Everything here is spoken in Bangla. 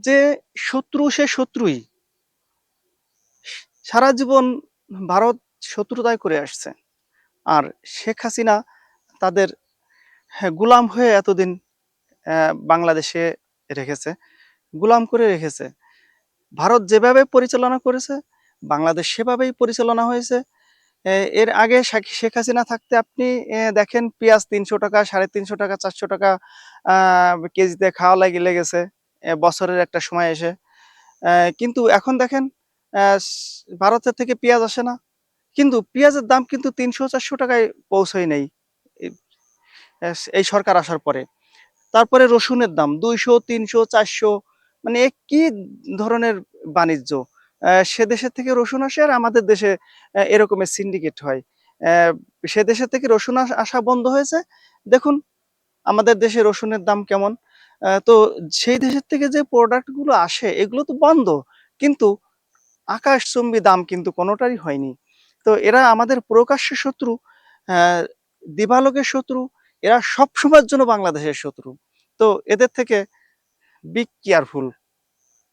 যে শত্রু সে শত্রুই। সারা জীবন ভারত শত্রুতাই করে আসছে। আর শেখ হাসিনা তাদের গোলাম হয়ে এতদিন বাংলাদেশে রেখেছে, গোলাম করে রেখেছে। ভারত যেভাবে পরিচালনা করেছে, বাংলাদেশ সেভাবেই পরিচালনা হয়েছে। এর আগে শেখ হাসিনা থাকতে আপনি দেখেন পেঁয়াজ ৩০০ টাকা, ৩৫০ টাকা, ৪০০ টাকা কেজিতে খাওয়া লেগেছে বছরের একটা সময় এসে। কিন্তু এখন দেখেন ভারতের থেকে পেঁয়াজ আসে না। কিন্তু পেঁয়াজের দাম কিন্তু ৩০০-৪০০ টাকায় পৌঁছায় নাই এই এই সরকার আসার পরে। তারপরে রসুনের দাম ২০০, ৩০০, ৪০০, মানে এ কি ধরনের বাণিজ্য? সে দেশের থেকে রসুন আসে আর আমাদের দেশে এরকমের সিন্ডিকেট হয়। সে দেশের থেকে রসুন আসা বন্ধ হয়েছে। দেখুন আমাদের দেশে রসুনের দাম কেমন। তো সেই দেশের থেকে যে প্রোডাক্ট গুলো আসে এগুলো তো বন্ধ। কিন্তু আকাশচুম্বী দাম কিন্তু কোনোটারই হয়নি। তো এরা আমাদের প্রকাশ্য শত্রু, আহ, দিবালোকের শত্রু, এরা সব সময়ের জন্য বাংলাদেশের শত্রু। তো এদের থেকে বি কেয়ারফুল।